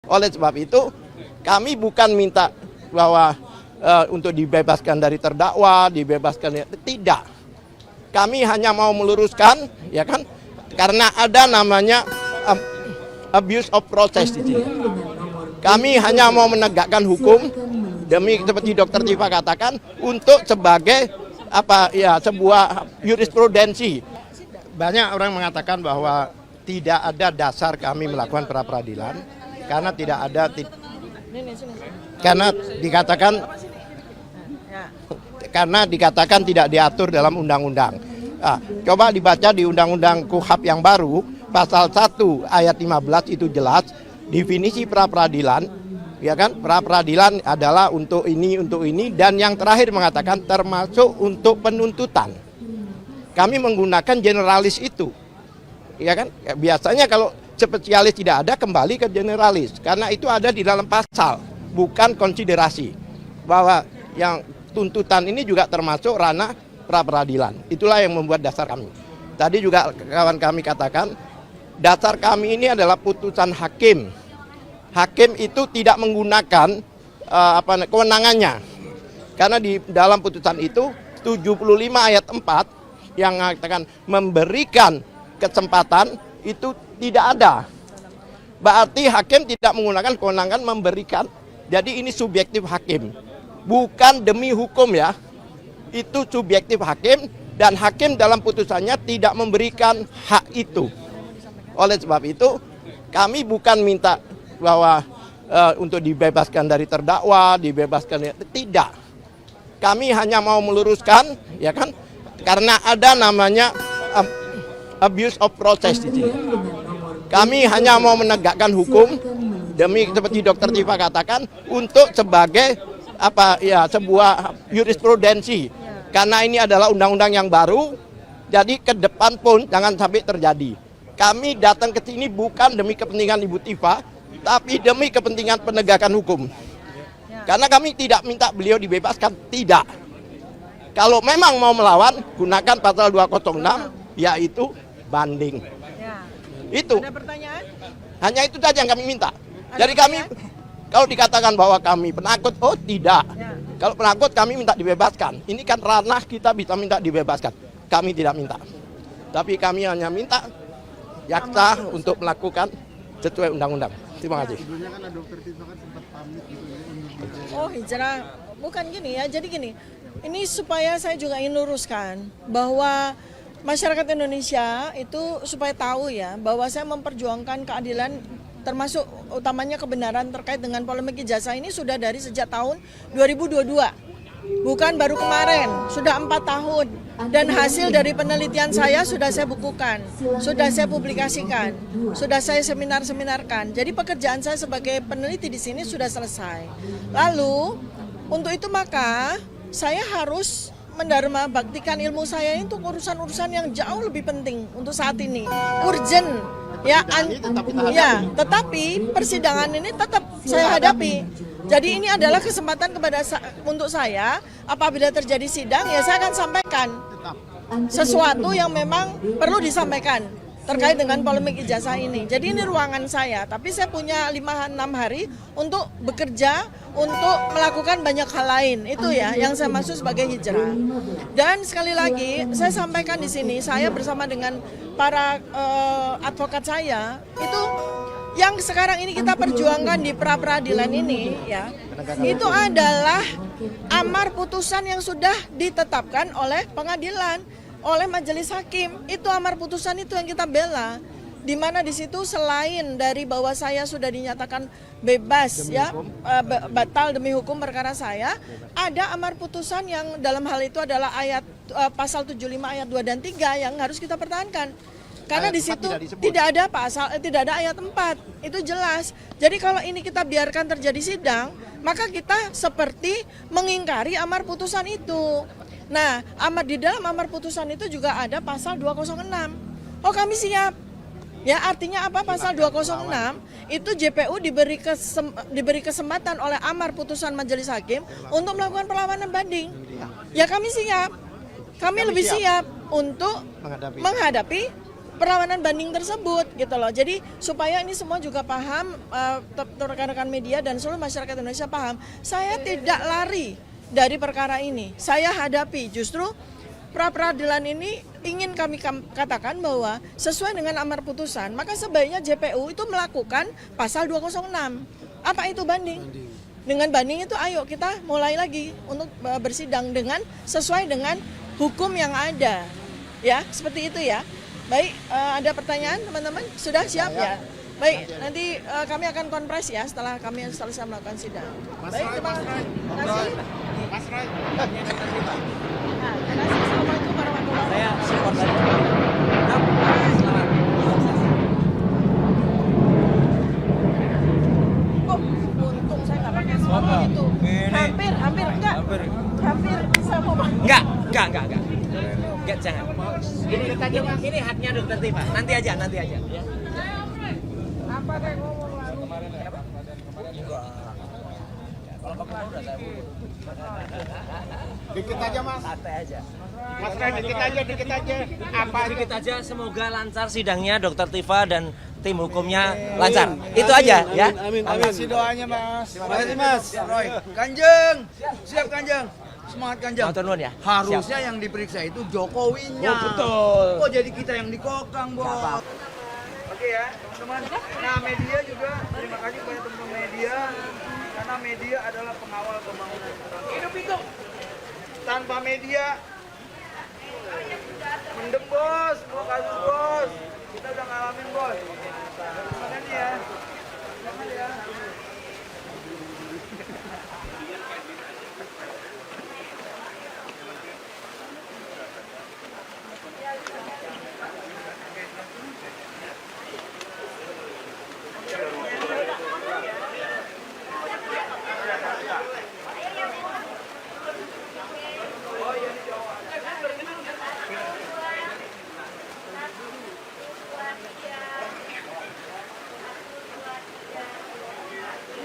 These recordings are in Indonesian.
Oleh sebab itu, kami bukan minta bahwa untuk dibebaskan dari terdakwa, dibebaskan, tidak. Kami hanya mau meluruskan, ya kan, karena ada namanya abuse of process di sini. Kami hanya mau menegakkan hukum demi, seperti Dr. Tifa katakan, untuk sebagai sebuah jurisprudensi. Banyak orang mengatakan bahwa tidak ada dasar kami melakukan pra peradilan karena tidak ada dikatakan tidak diatur dalam undang-undang. Coba dibaca di Undang-Undang KUHP yang baru, pasal 1 ayat 15 itu jelas definisi pra peradilan, ya kan? Pra peradilan adalah untuk ini, dan yang terakhir mengatakan termasuk untuk penuntutan. Kami menggunakan generalis itu, ya kan? Biasanya kalau spesialis tidak ada, kembali ke generalis, karena itu ada di dalam pasal, bukan konsiderasi bahwa yang tuntutan ini juga termasuk ranah pra peradilan. Itulah yang membuat dasar kami. Tadi juga kawan kami katakan, dasar kami ini adalah putusan hakim. Hakim itu tidak menggunakan kewenangannya, karena di dalam putusan itu 75 ayat 4 yang mengatakan memberikan kesempatan itu tidak ada. Berarti hakim tidak menggunakan kewenangan memberikan. Jadi ini subjektif hakim, bukan demi hukum ya. Itu subjektif hakim, dan hakim dalam putusannya tidak memberikan hak itu. Oleh sebab itu, kami bukan minta bahwa untuk dibebaskan dari terdakwa, dibebaskan, tidak. Kami hanya mau meluruskan, ya kan, karena ada namanya abuse of process di sini. Kami hanya mau menegakkan hukum demi, seperti Dr. Tifa katakan, untuk sebagai sebuah jurisprudensi. Karena ini adalah undang-undang yang baru, jadi ke depan pun jangan sampai terjadi. Kami datang ke sini bukan demi kepentingan Ibu Tifa, tapi demi kepentingan penegakan hukum. Karena kami tidak minta beliau dibebaskan, tidak. Kalau memang mau melawan, gunakan pasal 206, yaitu banding. Itu. Ada pertanyaan? Hanya itu saja yang kami minta. Jadi kami, kalau dikatakan bahwa kami penakut, oh tidak. Kalau penakut kami minta dibebaskan. Ini kan ranah kita bisa minta dibebaskan. Kami tidak minta. Tapi kami hanya minta jaksa untuk melakukan sesuai undang-undang. Terima kasih. Sebelumnya kan Dr. Tifa kan sempat pamit gitu ya. Oh, hijrah. Bukan gini ya. Jadi gini, ini supaya saya juga ingin luruskan bahwa masyarakat Indonesia itu supaya tahu ya bahwa saya memperjuangkan keadilan, termasuk utamanya kebenaran terkait dengan polemik ijazah ini sudah dari sejak tahun 2022. Bukan baru kemarin, sudah 4 tahun. Dan hasil dari penelitian saya sudah saya bukukan, sudah saya publikasikan, sudah saya seminar-seminarkan. Jadi pekerjaan saya sebagai peneliti di sini sudah selesai. Lalu, untuk itu maka saya harus mendharma baktikan ilmu saya untuk urusan-urusan yang jauh lebih penting untuk saat ini, urgent ya, tetapi persidangan ini tetap saya hadapi. Jadi ini adalah kesempatan untuk saya, apabila terjadi sidang ya saya akan sampaikan sesuatu yang memang perlu disampaikan terkait dengan polemik ijazah ini. Jadi ini ruangan saya, tapi saya punya 5-6 hari untuk bekerja, untuk melakukan banyak hal lain. Itu ya yang saya maksud sebagai hijrah. Dan sekali lagi saya sampaikan di sini, saya bersama dengan para advokat saya, itu yang sekarang ini kita perjuangkan di pra peradilan ini ya, itu adalah amar putusan yang sudah ditetapkan oleh pengadilan, oleh majelis hakim. Itu amar putusan itu yang kita bela, di mana di situ selain dari bahwa saya sudah dinyatakan bebas ya, batal demi hukum perkara saya, ada amar putusan yang dalam hal itu adalah ayat pasal 75 ayat 2 dan 3 yang harus kita pertahankan. Karena di situ tidak ada pasal, tidak ada ayat 4, itu jelas. Jadi kalau ini kita biarkan terjadi sidang, maka kita seperti mengingkari amar putusan itu. Nah, di dalam amar putusan itu juga ada pasal 206. Oh, kami siap. Ya, artinya apa pasal 206? Itu JPU diberi kesempatan oleh amar putusan majelis hakim untuk melakukan perlawanan banding. Ya, kami siap. Kami lebih siap untuk menghadapi perlawanan banding tersebut gitu loh. Jadi supaya ini semua juga paham, rekan-rekan media dan seluruh masyarakat Indonesia paham, saya tidak lari dari perkara ini. Saya hadapi, justru pra-peradilan ini ingin kami katakan bahwa sesuai dengan amar putusan, maka sebaiknya JPU itu melakukan pasal 206. Apa itu banding? Dengan banding itu ayo kita mulai lagi untuk bersidang dengan sesuai dengan hukum yang ada. Ya, seperti itu ya. Baik, ada pertanyaan teman-teman? Sudah siap ya? Baik, nanti kami akan konfres ya setelah kami selesai melakukan sidang. Baik, terima kasih. Mas Roy. Nah, terima kasih. Assalamualaikum warahmatullahi wabarakatuh. Saya support lagi. Kok untung saya nggak pakai semua itu. Hampir enggak. Hampir bisa mau pakai. Enggak, jangan. Ini haknya Dokter Tifa. Nanti aja ya. Apa deh ngomong lalu. Kalau kamu udah saya bunuh. Dikit aja Mas. Santai aja. Mas Roy dikit aja. Apa Dikit aja, semoga lancar sidangnya Dokter Tifa dan tim hukumnya lancar. Itu aja ya. Amin. Kasih doanya Mas. Terima kasih Mas Roy. Kanjeng, siap Kanjeng. Semangat Kanjeng. Matur nuwun ya. Harusnya yang diperiksa itu Jokowinya. Oh, betul. Oh jadi kita yang dikokang, Bos. Oke ya, teman-teman. Nah, media juga terima kasih kepada teman-teman media karena media adalah pengawal pembangunan. Hidup itu. Tanpa media mendem Bos, mau kasus Bos. Kita udah ngalamin Bos. Terima kasih ya. Jangan ya.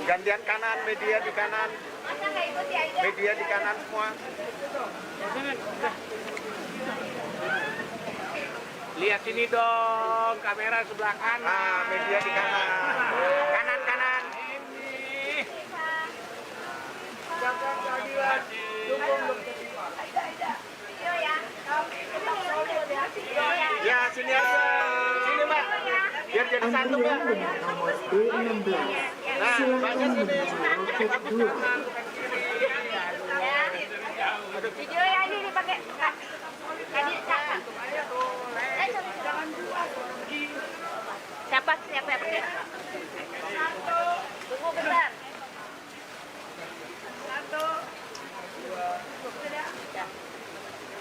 Gantian kanan, media di kanan. Media di kanan semua. Lihat sini dong, kamera sebelah kanan. Nah, media di kanan. Kanan. Tegakkan keadilan. Dukung Dokter Tifa. Ya, sini aja. Sini Mbak. Biar jadi satu Mbak. Nomor B16. Nah, banyak sini. Video ya ini dipakai Kak. Tadi siapa? Siapa yang pakai? Tunggu bentar.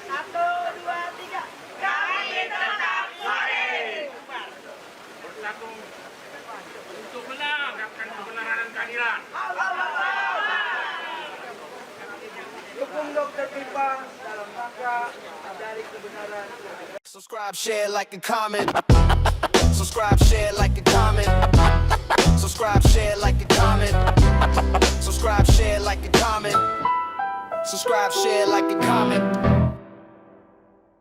Satu, dua, tiga. Kami tetap solid. Bersatu untuk menegakkan kebenaran dan keadilan. Dukung Dokter Tifa dalam rangka mencari kebenaran. Subscribe, share, like, and comment. Subscribe, share, like, and comment.